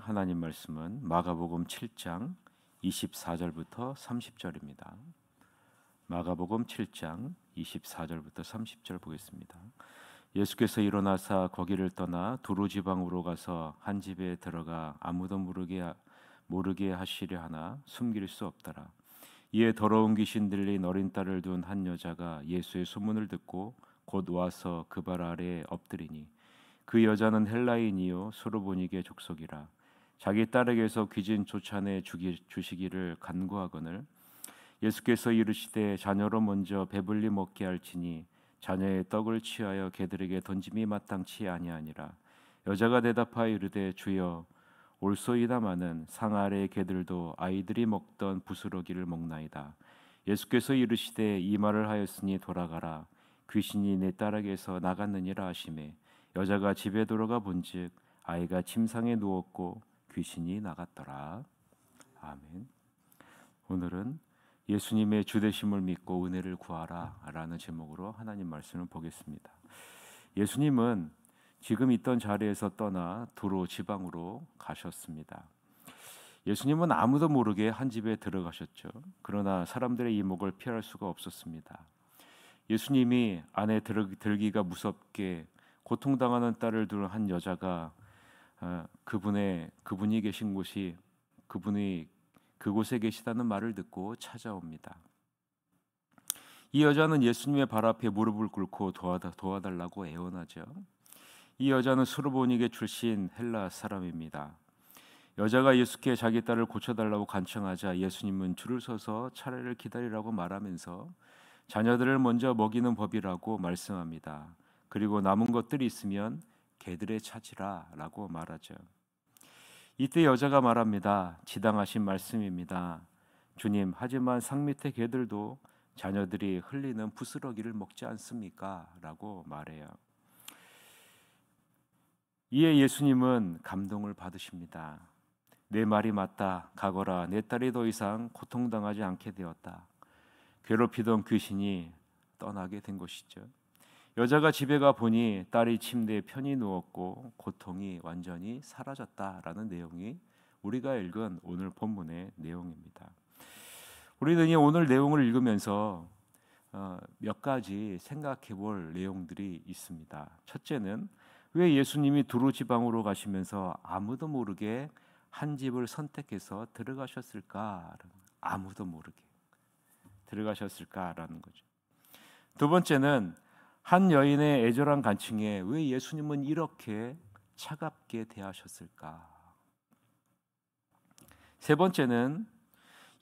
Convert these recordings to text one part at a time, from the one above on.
하나님 말씀은 마가복음 7장 24절부터 30절입니다. 마가복음 7장 24절부터 30절 보겠습니다. 예수께서 일어나사 거기를 떠나 두로 지방으로 가서 한 집에 들어가 아무도 모르게 하시려 하나 숨길 수 없더라. 이에 더러운 귀신 들린 어린 딸을 둔 한 여자가 예수의 소문을 듣고 곧 와서 그 발 아래에 엎드리니 그 여자는 헬라인이요 수르보니게 족속이라. 자기 딸에게서 귀신 쫓아내 주시기를 간구하거늘 예수께서 이르시되 자녀로 먼저 배불리 먹게 할지니 자녀의 떡을 취하여 개들에게 던짐이 마땅치 아니하니라. 여자가 대답하여 이르되 주여 올소이다마는 상 아래의 개들도 아이들이 먹던 부스러기를 먹나이다. 예수께서 이르시되 이 말을 하였으니 돌아가라. 귀신이 내 딸에게서 나갔느니라 하시매 여자가 집에 돌아가 본즉 아이가 침상에 누웠고 귀신이 나갔더라. 아멘. 오늘은 예수님의 주되심을 믿고 은혜를 구하라 라는 제목으로 하나님 말씀을 보겠습니다. 예수님은 지금 있던 자리에서 떠나 두로 지방으로 가셨습니다. 예수님은 아무도 모르게 한 집에 들어가셨죠. 그러나 사람들의 이목을 피할 수가 없었습니다. 예수님이 안에 들기가 무섭게 고통당하는 딸을 둔 한 여자가 그분이 계신 곳이 그분이 그곳에 계시다는 말을 듣고 찾아옵니다. 이 여자는 예수님의 발 앞에 무릎을 꿇고 도와달라고 애원하죠. 이 여자는 수르보니게 출신 헬라 사람입니다. 여자가 예수께 자기 딸을 고쳐달라고 간청하자 예수님은 줄을 서서 차례를 기다리라고 말하면서 자녀들을 먼저 먹이는 법이라고 말씀합니다. 그리고 남은 것들이 있으면 개들에 차지라 라고 말하죠. 이때 여자가 말합니다. 지당하신 말씀입니다. 주님, 하지만 상 밑의 개들도 자녀들이 흘리는 부스러기를 먹지 않습니까? 라고 말해요. 이에 예수님은 감동을 받으십니다. 내 말이 맞다. 가거라. 내 딸이 더 이상 고통당하지 않게 되었다. 괴롭히던 귀신이 떠나게 된 것이죠. 여자가 집에 가 보니 딸이 침대에 편히 누웠고 고통이 완전히 사라졌다라는 내용이 우리가 읽은 오늘 본문의 내용입니다. 우리는 이 오늘 내용을 읽으면서 몇 가지 생각해 볼 내용들이 있습니다. 첫째는 왜 예수님이 두로 지방으로 가시면서 아무도 모르게 한 집을 선택해서 들어가셨을까? 아무도 모르게 들어가셨을까라는 거죠. 두 번째는 한 여인의 애절한 간증에 왜 예수님은 이렇게 차갑게 대하셨을까? 세 번째는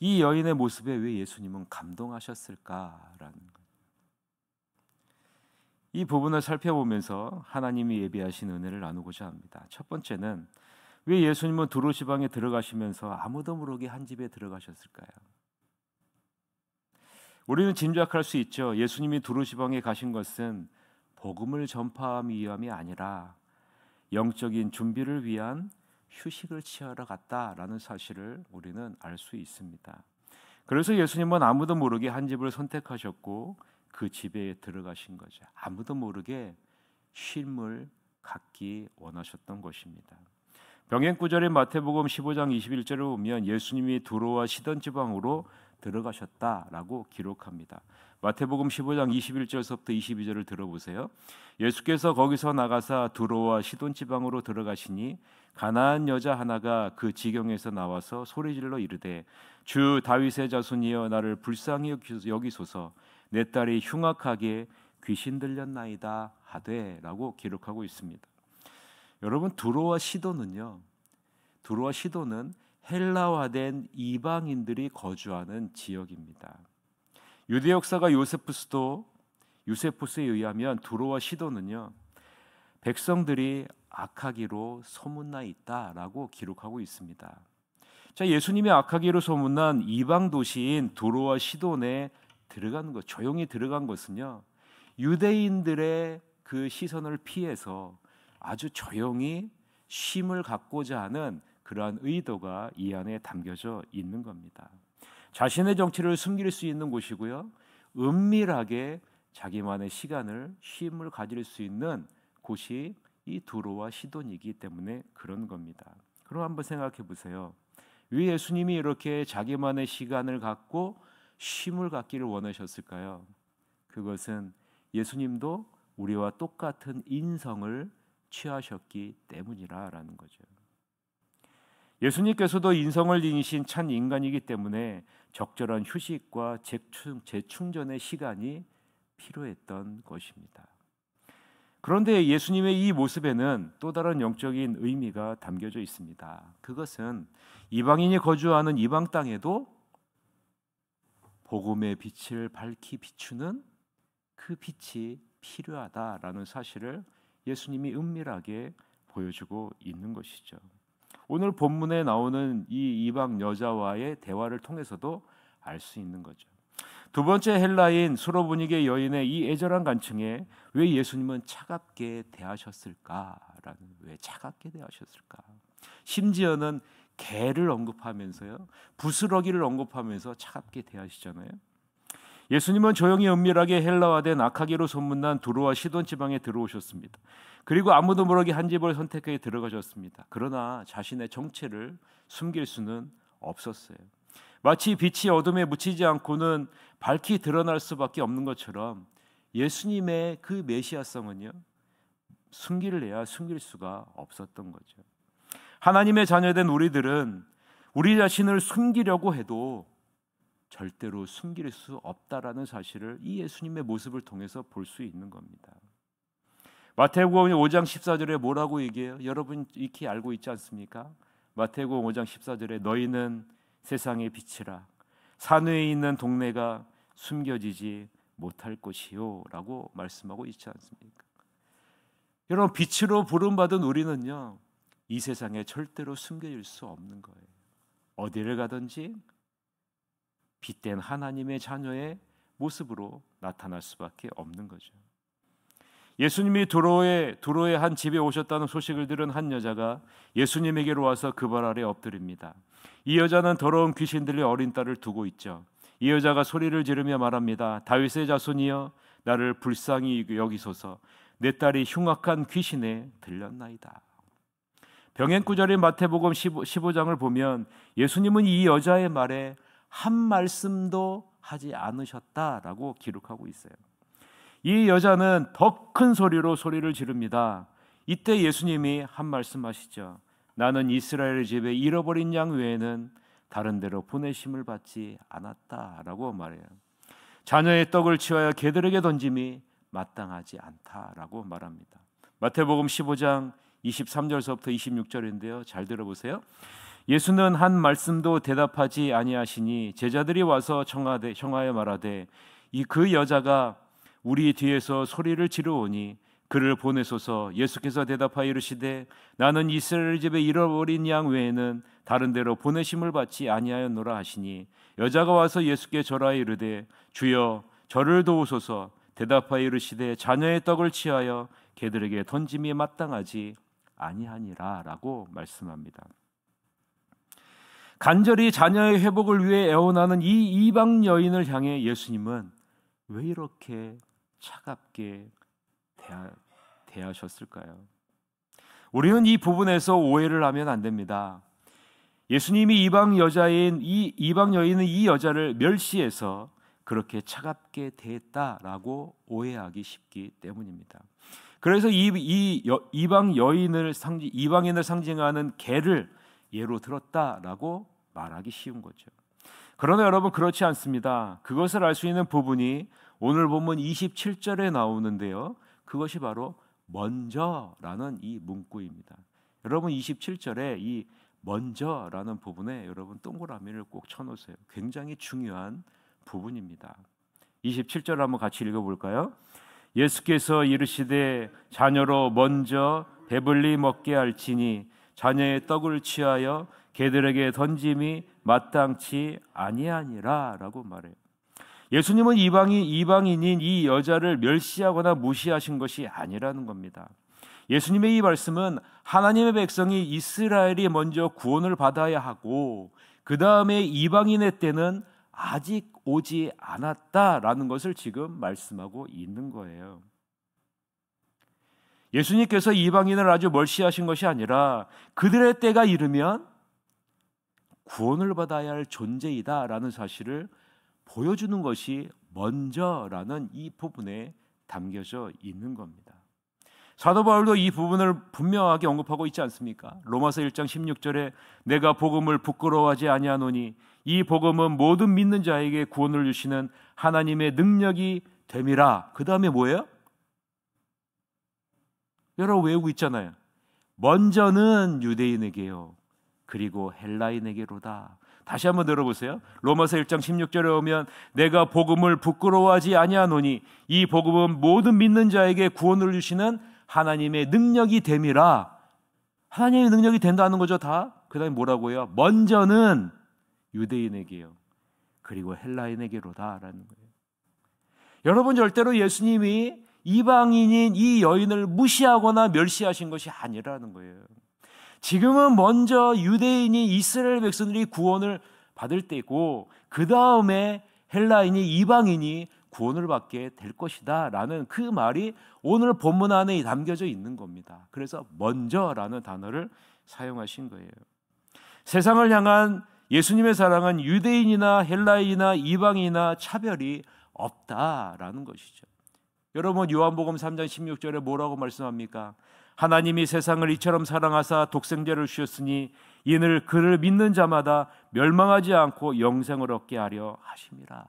이 여인의 모습에 왜 예수님은 감동하셨을까라는 것. 이 부분을 살펴보면서 하나님이 예비하신 은혜를 나누고자 합니다. 첫 번째는 왜 예수님은 두로 지방에 들어가시면서 아무도 모르게 한 집에 들어가셨을까요? 우리는 짐작할 수 있죠. 예수님이 두로 지방에 가신 것은 복음을 전파하기 위함이 아니라 영적인 준비를 위한 휴식을 취하러 갔다라는 사실을 우리는 알 수 있습니다. 그래서 예수님은 아무도 모르게 한 집을 선택하셨고 그 집에 들어가신 거죠. 아무도 모르게 쉼을 갖기 원하셨던 것입니다. 병행 구절인 마태복음 15장 21절을 보면 예수님이 두로와 시돈 지방으로 들어가셨다라고 기록합니다. 마태복음 15장 21절서부터 22절을 들어보세요. 예수께서 거기서 나가사 두로와 시돈 지방으로 들어가시니 가나안 여자 하나가 그 지경에서 나와서 소리질러 이르되 주 다윗의 자손이여 나를 불쌍히 여기소서 내 딸이 흉악하게 귀신 들렸나이다 하되라고 기록하고 있습니다. 여러분 두로와 시돈은 헬라화된 이방인들이 거주하는 지역입니다. 유대 역사가 요세푸스에 의하면 두로와 시돈은요 백성들이 악하기로 소문나 있다라고 기록하고 있습니다. 자, 예수님이 악하기로 소문난 이방 도시인 두로와 시돈에 들어간 것, 조용히 들어간 것은요 유대인들의 그 시선을 피해서 아주 조용히 쉼을 갖고자 하는 그러한 의도가 이 안에 담겨져 있는 겁니다. 자신의 정체를 숨길 수 있는 곳이고요. 은밀하게 자기만의 시간을 쉼을 가질 수 있는 곳이 이 두로와 시돈이기 때문에 그런 겁니다. 그럼 한번 생각해 보세요. 왜 예수님이 이렇게 자기만의 시간을 갖고 쉼을 갖기를 원하셨을까요? 그것은 예수님도 우리와 똑같은 인성을 취하셨기 때문이라는 거죠. 예수님께서도 인성을 지니신 참 인간이기 때문에 적절한 휴식과 재충전의 시간이 필요했던 것입니다. 그런데 예수님의 이 모습에는 또 다른 영적인 의미가 담겨져 있습니다. 그것은 이방인이 거주하는 이방 땅에도 복음의 빛을 밝히 비추는 그 빛이 필요하다라는 사실을 예수님이 은밀하게 보여주고 있는 것이죠. 오늘 본문에 나오는 이 이방 여자와의 대화를 통해서도 알 수 있는 거죠. 두 번째 헬라인 수로보니게 여인의 이 애절한 간청에 왜 예수님은 차갑게 대하셨을까라는, 왜 차갑게 대하셨을까? 심지어는 개를 언급하면서요, 부스러기를 언급하면서 차갑게 대하시잖아요. 예수님은 조용히 은밀하게 헬라화된 아카기로 소문난 두로와 시돈 지방에 들어오셨습니다. 그리고 아무도 모르게 한 집을 선택해 들어가셨습니다. 그러나 자신의 정체를 숨길 수는 없었어요. 마치 빛이 어둠에 묻히지 않고는 밝히 드러날 수밖에 없는 것처럼 예수님의 그 메시아성은요, 숨길래야 숨길 수가 없었던 거죠. 하나님의 자녀된 우리들은 우리 자신을 숨기려고 해도 절대로 숨길 수 없다라는 사실을 이 예수님의 모습을 통해서 볼 수 있는 겁니다. 마태복음 5장 14절에 뭐라고 얘기해요? 여러분 익히 알고 있지 않습니까? 마태복음 5장 14절에 너희는 세상의 빛이라 산 위에 있는 동네가 숨겨지지 못할 것이요 라고 말씀하고 있지 않습니까? 여러분, 빛으로 부름받은 우리는요, 이 세상에 절대로 숨겨질 수 없는 거예요. 어디를 가든지 빛된 하나님의 자녀의 모습으로 나타날 수밖에 없는 거죠. 예수님이 두로의 한 집에 오셨다는 소식을 들은 한 여자가 예수님에게로 와서 그 발 아래 엎드립니다. 이 여자는 더러운 귀신 들린 어린 딸을 두고 있죠. 이 여자가 소리를 지르며 말합니다. 다윗의 자손이여 나를 불쌍히 여기소서. 내 딸이 흉악한 귀신에 들렸나이다. 병행구절인 마태복음 15장을 보면 예수님은 이 여자의 말에 한 말씀도 하지 않으셨다라고 기록하고 있어요. 이 여자는 더 큰 소리로 소리를 지릅니다. 이때 예수님이 한 말씀 하시죠. 나는 이스라엘 집에 잃어버린 양 외에는 다른 데로 보내심을 받지 않았다라고 말해요. 자녀의 떡을 취하여 개들에게 던짐이 마땅하지 않다라고 말합니다. 마태복음 15장 23절서부터 26절인데요. 잘 들어보세요. 예수는 한 말씀도 대답하지 아니하시니 제자들이 와서 청하여 말하되 그 여자가 우리 뒤에서 소리를 지르오니 그를 보내소서. 예수께서 대답하여 이르시되 나는 이스라엘 집에 잃어버린 양 외에는 다른 데로 보내심을 받지 아니하였노라 하시니 여자가 와서 예수께 절하여 이르되 주여 저를 도우소서. 대답하여 이르시되 자녀의 떡을 취하여 개들에게 던짐이 마땅하지 아니하니라 라고 말씀합니다. 간절히 자녀의 회복을 위해 애원하는 이 이방 여인을 향해 예수님은 왜 이렇게 차갑게 대하셨을까요? 우리는 이 부분에서 오해를 하면 안 됩니다. 예수님이 이방 여인은 이 여자를 멸시해서 그렇게 차갑게 대했다라고 오해하기 쉽기 때문입니다. 그래서 이방인을 상징하는 개를 예로 들었다라고 말하기 쉬운 거죠. 그러나 여러분, 그렇지 않습니다. 그것을 알 수 있는 부분이 오늘 본문 27절에 나오는데요. 그것이 바로 먼저라는 이 문구입니다. 여러분, 27절에 이 먼저라는 부분에 여러분 동그라미를 꼭 쳐놓으세요. 굉장히 중요한 부분입니다. 27절 한번 같이 읽어볼까요? 예수께서 이르시되 자녀로 먼저 배불리 먹게 할지니 자녀의 떡을 취하여 개들에게 던짐이 마땅치 아니하니라 라고 말해요. 예수님은 이방인인 이 여자를 멸시하거나 무시하신 것이 아니라는 겁니다. 예수님의 이 말씀은 하나님의 백성이 이스라엘이 먼저 구원을 받아야 하고 그 다음에 이방인의 때는 아직 오지 않았다라는 것을 지금 말씀하고 있는 거예요. 예수님께서 이방인을 아주 멀시하신 것이 아니라 그들의 때가 이르면 구원을 받아야 할 존재이다라는 사실을 보여주는 것이 먼저라는 이 부분에 담겨져 있는 겁니다. 사도 바울도 이 부분을 분명하게 언급하고 있지 않습니까? 로마서 1장 16절에 내가 복음을 부끄러워하지 아니하노니 이 복음은 모든 믿는 자에게 구원을 주시는 하나님의 능력이 됨이라. 그 다음에 뭐예요? 여러분 외우고 있잖아요. 먼저는 유대인에게요, 그리고 헬라인에게로다. 다시 한번 들어보세요. 로마서 1장 16절에 오면 내가 복음을 부끄러워하지 아니하노니 이 복음은 모든 믿는 자에게 구원을 주시는 하나님의 능력이 됨이라. 하나님의 능력이 된다는 거죠, 다. 그 다음에 뭐라고요? 먼저는 유대인에게요, 그리고 헬라인에게로다 라는 거예요. 여러분, 절대로 예수님이 이방인인 이 여인을 무시하거나 멸시하신 것이 아니라는 거예요. 지금은 먼저 유대인이, 이스라엘 백성들이 구원을 받을 때고 그 다음에 헬라인이, 이방인이 구원을 받게 될 것이다 라는 그 말이 오늘 본문 안에 담겨져 있는 겁니다. 그래서 먼저라는 단어를 사용하신 거예요. 세상을 향한 예수님의 사랑은 유대인이나 헬라인이나 이방인이나 차별이 없다라는 것이죠. 여러분, 요한복음 3장 16절에 뭐라고 말씀합니까? 하나님이 세상을 이처럼 사랑하사 독생자를 주셨으니 이는 그를 믿는 자마다 멸망하지 않고 영생을 얻게 하려 하심이라.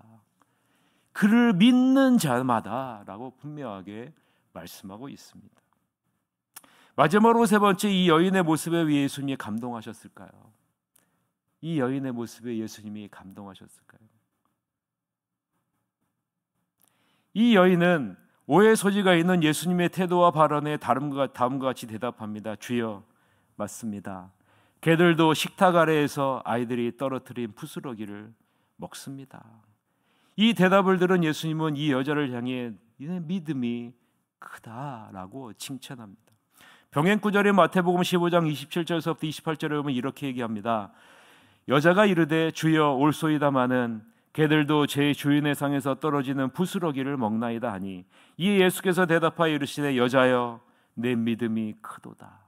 그를 믿는 자마다라고 분명하게 말씀하고 있습니다. 마지막으로 세 번째, 이 여인의 모습에 예수님이 감동하셨을까요? 이 여인의 모습에 예수님이 감동하셨을까요? 이 여인은 오해 소지가 있는 예수님의 태도와 발언에 다음과 같이 대답합니다. 주여, 맞습니다. 개들도 식탁 아래에서 아이들이 떨어뜨린 부스러기를 먹습니다. 이 대답을 들은 예수님은 이 여자를 향해 네 믿음이 크다라고 칭찬합니다. 병행 구절의 마태복음 15장 27절에서부터 28절에 보면 이렇게 얘기합니다. 여자가 이르되 주여 올소이다마는 개들도 제 주인의 상에서 떨어지는 부스러기를 먹나이다 하니 이에 예수께서 대답하여 이르시되 여자여 내 믿음이 크도다.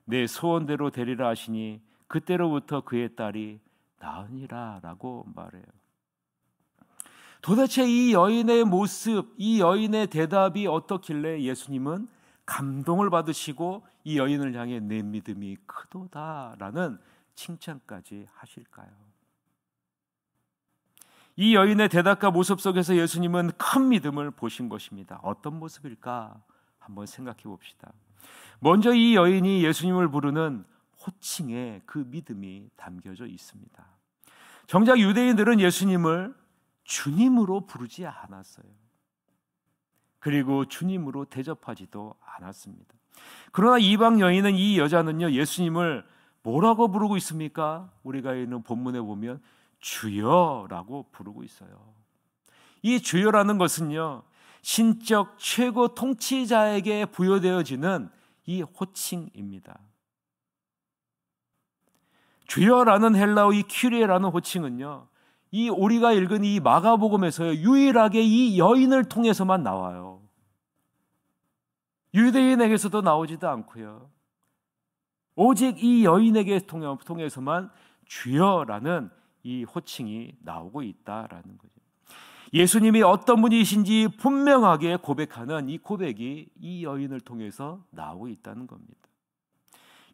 내 소원대로 되리라 하시니 그때로부터 그의 딸이 나으니라 라고 말해요. 도대체 이 여인의 모습, 이 여인의 대답이 어떻길래 예수님은 감동을 받으시고 이 여인을 향해 내 믿음이 크도다라는 칭찬까지 하실까요? 이 여인의 대답과 모습 속에서 예수님은 큰 믿음을 보신 것입니다. 어떤 모습일까? 한번 생각해 봅시다. 먼저 이 여인이 예수님을 부르는 호칭에 그 믿음이 담겨져 있습니다. 정작 유대인들은 예수님을 주님으로 부르지 않았어요. 그리고 주님으로 대접하지도 않았습니다. 그러나 이방 여인은, 이 여자는요, 예수님을 뭐라고 부르고 있습니까? 우리가 있는 본문에 보면 주여라고 부르고 있어요. 이 주여라는 것은요, 신적 최고 통치자에게 부여되어지는 이 호칭입니다. 주여라는 헬라어 이 큐리에라는 호칭은요, 이 우리가 읽은 이 마가복음에서 유일하게 이 여인을 통해서만 나와요. 유대인에게서도 나오지도 않고요. 오직 이 여인에게 통해서만 주여라는 이 호칭이 나오고 있다라는 거죠. 예수님이 어떤 분이신지 분명하게 고백하는 이 고백이 이 여인을 통해서 나오고 있다는 겁니다.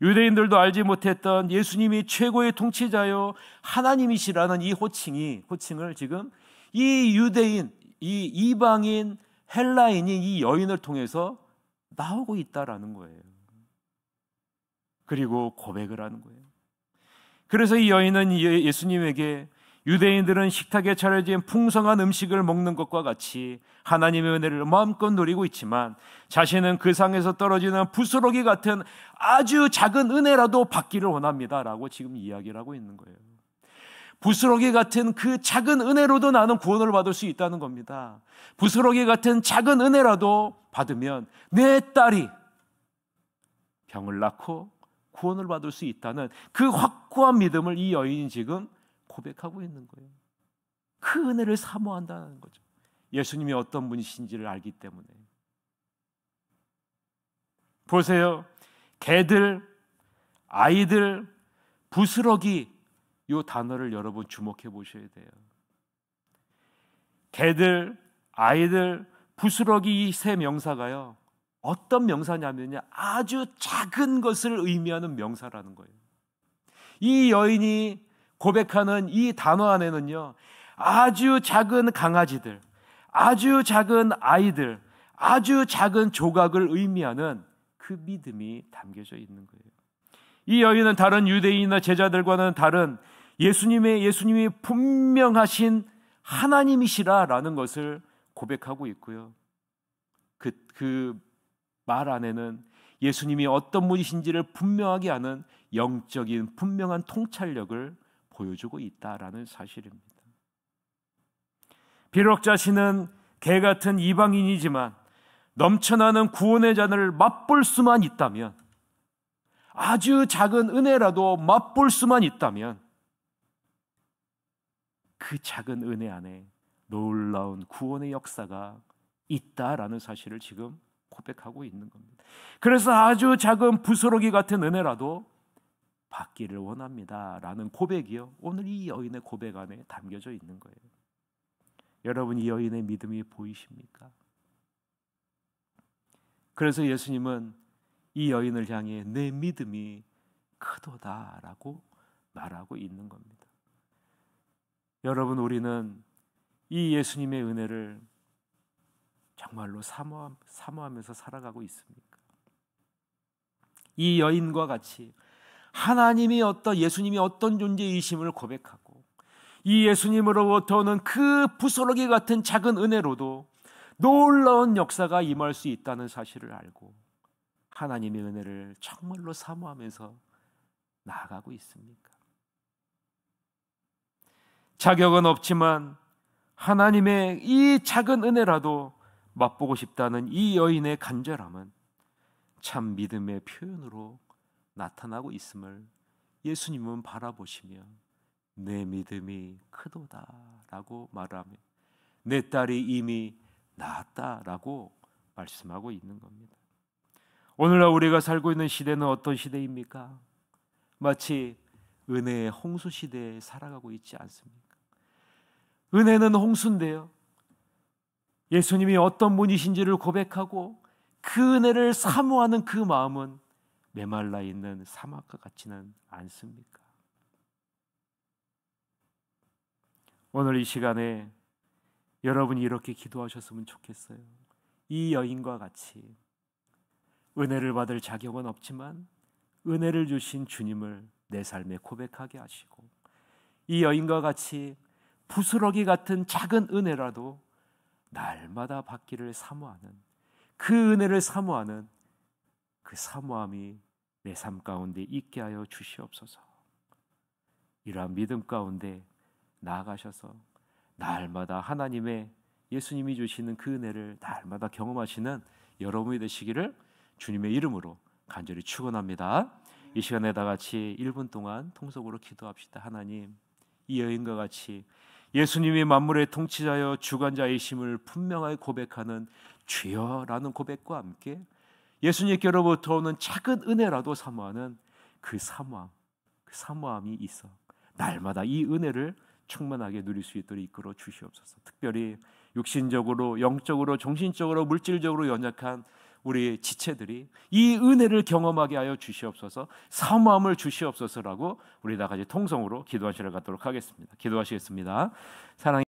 유대인들도 알지 못했던 예수님이 최고의 통치자요 하나님이시라는 이 호칭을 지금 이 유대인, 이 이방인, 헬라인인 이 여인을 통해서 나오고 있다라는 거예요. 그리고 고백을 하는 거예요. 그래서 이 여인은 예수님에게 유대인들은 식탁에 차려진 풍성한 음식을 먹는 것과 같이 하나님의 은혜를 마음껏 누리고 있지만 자신은 그 상에서 떨어지는 부스러기 같은 아주 작은 은혜라도 받기를 원합니다라고 지금 이야기를 하고 있는 거예요. 부스러기 같은 그 작은 은혜로도 나는 구원을 받을 수 있다는 겁니다. 부스러기 같은 작은 은혜라도 받으면 내 딸이 병을 낳고 구원을 받을 수 있다는 그 확고한 믿음을 이 여인이 지금 고백하고 있는 거예요. 그 은혜를 사모한다는 거죠. 예수님이 어떤 분이신지를 알기 때문에. 보세요. 개들, 아이들, 부스러기, 이 단어를 여러분 주목해 보셔야 돼요. 개들, 아이들, 부스러기, 이 세 명사가요, 어떤 명사냐면요, 아주 작은 것을 의미하는 명사라는 거예요. 이 여인이 고백하는 이 단어 안에는요, 아주 작은 강아지들, 아주 작은 아이들, 아주 작은 조각을 의미하는 그 믿음이 담겨져 있는 거예요. 이 여인은 다른 유대인이나 제자들과는 다른 예수님이 분명하신 하나님이시라라는 것을 고백하고 있고요. 그 말 안에는 예수님이 어떤 분이신지를 분명하게 하는 영적인 분명한 통찰력을 보여주고 있다라는 사실입니다. 비록 자신은 개 같은 이방인이지만 넘쳐나는 구원의 잔을 맛볼 수만 있다면, 아주 작은 은혜라도 맛볼 수만 있다면, 그 작은 은혜 안에 놀라운 구원의 역사가 있다라는 사실을 지금 고백하고 있는 겁니다. 그래서 아주 작은 부스러기 같은 은혜라도 받기를 원합니다 라는 고백이요, 오늘 이 여인의 고백 안에 담겨져 있는 거예요. 여러분, 이 여인의 믿음이 보이십니까? 그래서 예수님은 이 여인을 향해 내 믿음이 크도다라고 말하고 있는 겁니다. 여러분, 우리는 이 예수님의 은혜를 정말로 사모하면서 살아가고 있습니까? 이 여인과 같이 예수님이 어떤 존재이심을 고백하고, 이 예수님으로부터 오는 그 부스러기 같은 작은 은혜로도 놀라운 역사가 임할 수 있다는 사실을 알고 하나님의 은혜를 정말로 사모하면서 나아가고 있습니까? 자격은 없지만 하나님의 이 작은 은혜라도 맛보고 싶다는 이 여인의 간절함은 참 믿음의 표현으로 나타나고 있음을 예수님은 바라보시며 내 믿음이 크도다라고 말하며 내 딸이 이미 나았다라고 말씀하고 있는 겁니다. 오늘날 우리가 살고 있는 시대는 어떤 시대입니까? 마치 은혜의 홍수 시대에 살아가고 있지 않습니까? 은혜는 홍수인데요, 예수님이 어떤 분이신지를 고백하고 그 은혜를 사모하는 그 마음은 메말라 있는 사막과 같지는 않습니까? 오늘 이 시간에 여러분이 이렇게 기도하셨으면 좋겠어요. 이 여인과 같이 은혜를 받을 자격은 없지만 은혜를 주신 주님을 내 삶에 고백하게 하시고, 이 여인과 같이 부스러기 같은 작은 은혜라도 날마다 받기를 사모하는, 그 은혜를 사모하는 그 사모함이 내 삶 가운데 있게 하여 주시옵소서. 이러한 믿음 가운데 나아가셔서 날마다 하나님의, 예수님이 주시는 그 은혜를 날마다 경험하시는 여러분이 되시기를 주님의 이름으로 간절히 축원합니다. 이 시간에 다 같이 1분 동안 통속으로 기도합시다. 하나님, 이 여인과 같이 예수님이 만물의 통치자여 주관자이심을 분명하게 고백하는 주여라는 고백과 함께 예수님께로부터 오는 작은 은혜라도 사모하는 그 사모함이 있어 날마다 이 은혜를 충만하게 누릴 수 있도록 이끌어 주시옵소서. 특별히 육신적으로, 영적으로, 정신적으로, 물질적으로 연약한 우리 지체들이 이 은혜를 경험하게 하여 주시옵소서. 사모함을 주시옵소서라고 우리 다 같이 통성으로 기도하시러 가도록 하겠습니다. 기도하시겠습니다. 사랑의